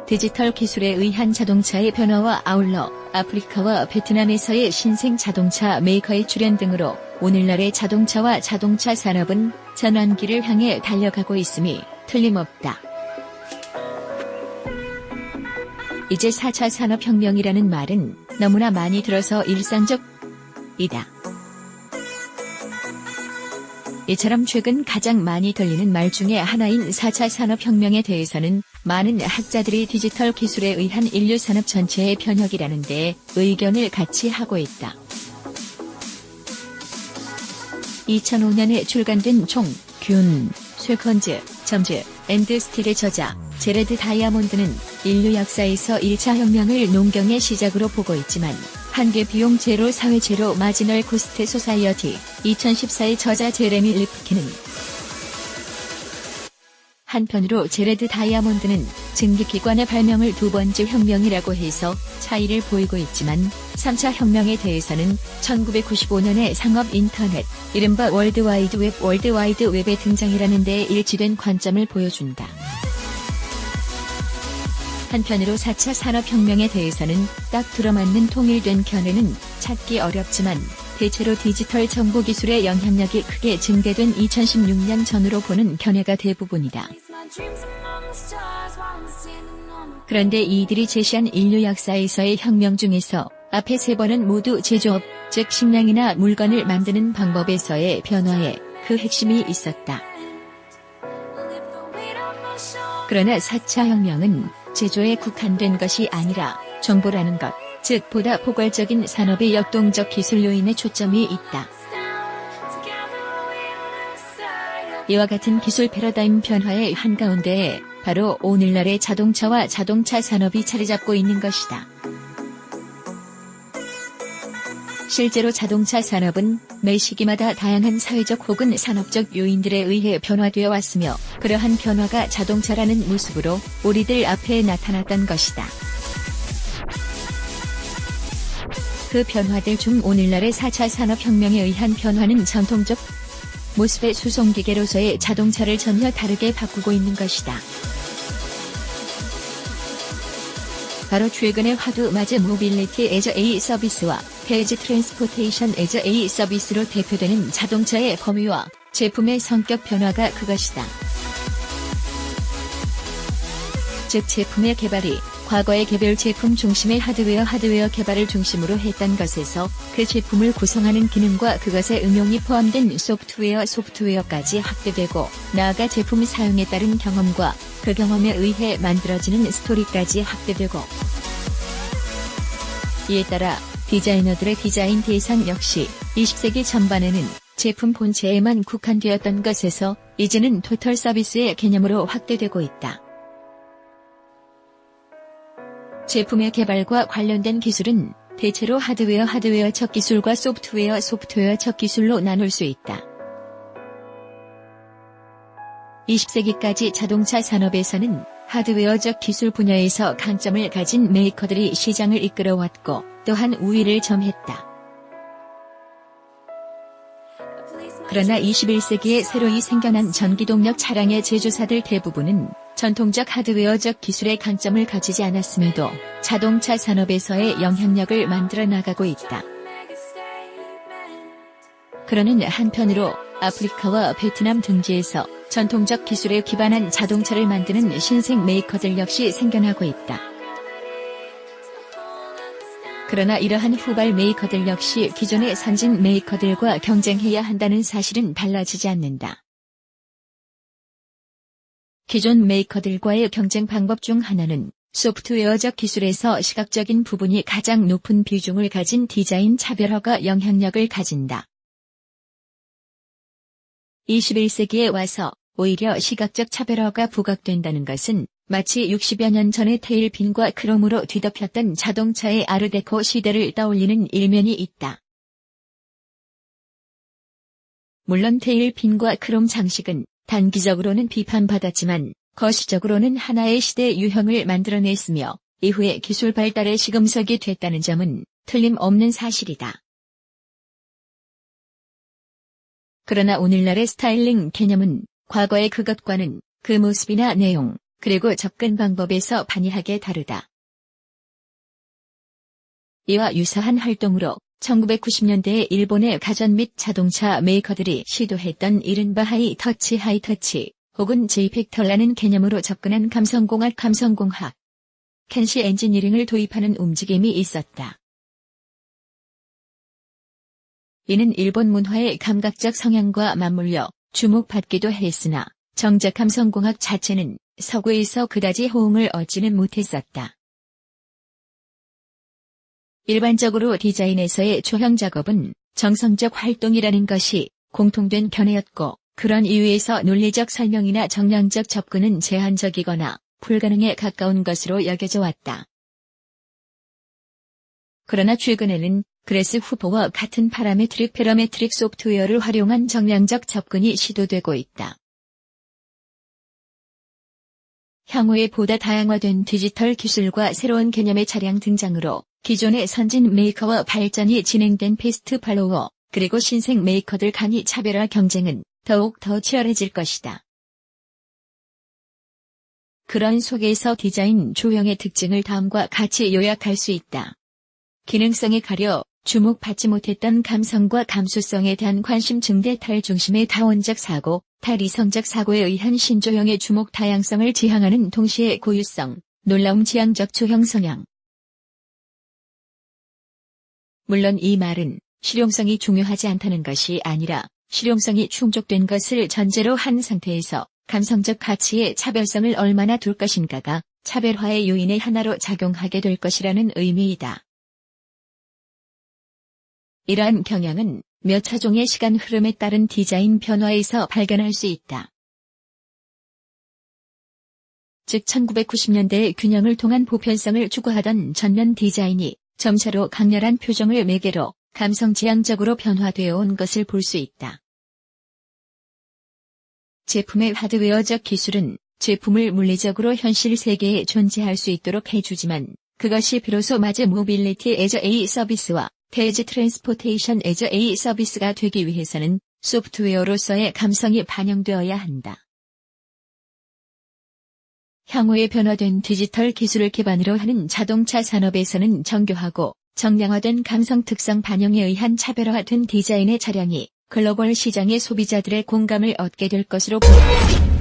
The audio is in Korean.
디지털 기술에 의한 자동차의 변화와 아울러 아프리카와 베트남에서의 신생 자동차 메이커의 출현 등으로 오늘날의 자동차와 자동차 산업은 전환기를 향해 달려가고 있음이 틀림없다. 이제 4차 산업혁명이라는 말은 너무나 많이 들어서 일상적이다. 이처럼 최근 가장 많이 들리는 말 중에 하나인 4차 산업혁명에 대해서는 많은 학자들이 디지털 기술에 의한 인류 산업 전체의 변혁이라는 데 의견을 같이 하고 있다. 2005년에 출간된 총, 균, 쇠컨즈, 점즈, 앤드 스틸의 저자, 제레드 다이아몬드는 인류 역사에서 1차 혁명을 농경의 시작으로 보고 있지만 한계 비용 제로 사회 제로 마지널 코스트 소사이어티 2014의 저자 제레미 리프킨은 한편으로 제레드 다이아몬드는 증기기관의 발명을 두 번째 혁명이라고 해서 차이를 보이고 있지만 3차 혁명에 대해서는 1995년의 상업 인터넷, 이른바 월드와이드 웹의 등장이라는 데에 일치된 관점을 보여준다. 한편으로 4차 산업혁명에 대해서는 딱 들어맞는 통일된 견해는 찾기 어렵지만 대체로 디지털 정보기술의 영향력이 크게 증대된 2016년 전후로 보는 견해가 대부분이다. 그런데 이들이 제시한 인류 역사에서의 혁명 중에서 앞에 세 번은 모두 제조업, 즉 식량이나 물건을 만드는 방법에서의 변화에 그 핵심이 있었다. 그러나 4차 혁명은 제조에 국한된 것이 아니라 정보라는 것, 즉 보다 포괄적인 산업의 역동적 기술 요인에 초점이 있다. 이와 같은 기술 패러다임 변화의 한가운데에 바로 오늘날의 자동차와 자동차 산업이 자리잡고 있는 것이다. 실제로 자동차 산업은 매 시기마다 다양한 사회적 혹은 산업적 요인들에 의해 변화되어 왔으며 그러한 변화가 자동차라는 모습으로 우리들 앞에 나타났던 것이다. 그 변화들 중 오늘날의 4차 산업혁명에 의한 변화는 전통적 모습의 수송기계로서의 자동차를 전혀 다르게 바꾸고 있는 것이다. 바로 최근의 화두마즈 모빌리티 애저 A 서비스와 페이지 트랜스포테이션 애저 A 서비스로 대표되는 자동차의 범위와 제품의 성격 변화가 그것이다. 즉 제품의 개발이 과거의 개별 제품 중심의 하드웨어 개발을 중심으로 했던 것에서 그 제품을 구성하는 기능과 그것의 응용이 포함된 소프트웨어까지 확대되고 나아가 제품 사용에 따른 경험과 그 경험에 의해 만들어지는 스토리까지 확대되고 이에 따라 디자이너들의 디자인 대상 역시 20세기 전반에는 제품 본체에만 국한되었던 것에서 이제는 토털 서비스의 개념으로 확대되고 있다. 제품의 개발과 관련된 기술은 대체로 하드웨어 첫 기술과 소프트웨어 첫 기술로 나눌 수 있다. 20세기까지 자동차 산업에서는 하드웨어적 기술 분야에서 강점을 가진 메이커들이 시장을 이끌어왔고 또한 우위를 점했다. 그러나 21세기에 새로이 생겨난 전기동력 차량의 제조사들 대부분은 전통적 하드웨어적 기술의 강점을 가지지 않았음에도 자동차 산업에서의 영향력을 만들어 나가고 있다. 그러는 한편으로 아프리카와 베트남 등지에서 전통적 기술에 기반한 자동차를 만드는 신생 메이커들 역시 생겨나고 있다. 그러나 이러한 후발 메이커들 역시 기존의 선진 메이커들과 경쟁해야 한다는 사실은 달라지지 않는다. 기존 메이커들과의 경쟁 방법 중 하나는 소프트웨어적 기술에서 시각적인 부분이 가장 높은 비중을 가진 디자인 차별화가 영향력을 가진다. 21세기에 와서 오히려 시각적 차별화가 부각된다는 것은 마치 60여 년 전에 테일핀과 크롬으로 뒤덮였던 자동차의 아르데코 시대를 떠올리는 일면이 있다. 물론 테일핀과 크롬 장식은 단기적으로는 비판받았지만 거시적으로는 하나의 시대 유형을 만들어냈으며 이후에 기술 발달의 시금석이 됐다는 점은 틀림없는 사실이다. 그러나 오늘날의 스타일링 개념은 과거의 그것과는 그 모습이나 내용, 그리고 접근 방법에서 판이하게 다르다. 이와 유사한 활동으로 1990년대에 일본의 가전 및 자동차 메이커들이 시도했던 이른바 하이터치 혹은 J팩터라는 개념으로 접근한 감성공학 켄시 엔지니어링을 도입하는 움직임이 있었다. 이는 일본 문화의 감각적 성향과 맞물려 주목받기도 했으나 정작 감성공학 자체는 서구에서 그다지 호응을 얻지는 못했었다. 일반적으로 디자인에서의 초형 작업은 정성적 활동이라는 것이 공통된 견해였고, 그런 이유에서 논리적 설명이나 정량적 접근은 제한적이거나 불가능에 가까운 것으로 여겨져 왔다. 그러나 최근에는 그레스 후보와 같은 패러메트릭 소프트웨어를 활용한 정량적 접근이 시도되고 있다. 향후에 보다 다양화된 디지털 기술과 새로운 개념의 차량 등장으로 기존의 선진 메이커와 발전이 진행된 패스트 팔로워, 그리고 신생 메이커들 간의 차별화 경쟁은 더욱 더 치열해질 것이다. 그런 속에서 디자인 조형의 특징을 다음과 같이 요약할 수 있다. 기능성에 가려 주목받지 못했던 감성과 감수성에 대한 관심 증대, 탈중심의 다원적 사고, 탈이성적 사고에 의한 신조형의 주목 다양성을 지향하는 동시에 고유성, 놀라움 지향적 조형 성향. 물론 이 말은 실용성이 중요하지 않다는 것이 아니라 실용성이 충족된 것을 전제로 한 상태에서 감성적 가치의 차별성을 얼마나 둘 것인가가 차별화의 요인의 하나로 작용하게 될 것이라는 의미이다. 이러한 경향은 몇 차종의 시간 흐름에 따른 디자인 변화에서 발견할 수 있다. 즉 1990년대의 균형을 통한 보편성을 추구하던 전면 디자인이 점차로 강렬한 표정을 매개로 감성지향적으로 변화되어 온 것을 볼 수 있다. 제품의 하드웨어적 기술은 제품을 물리적으로 현실 세계에 존재할 수 있도록 해주지만 그것이 비로소 마즈 모빌리티 애저 A 서비스와 대지 트랜스포테이션 애저 A 서비스가 되기 위해서는 소프트웨어로서의 감성이 반영되어야 한다. 향후에 변화된 디지털 기술을 기반으로 하는 자동차 산업에서는 정교하고 정량화된 감성 특성 반영에 의한 차별화된 디자인의 차량이 글로벌 시장의 소비자들의 공감을 얻게 될 것으로 보인다.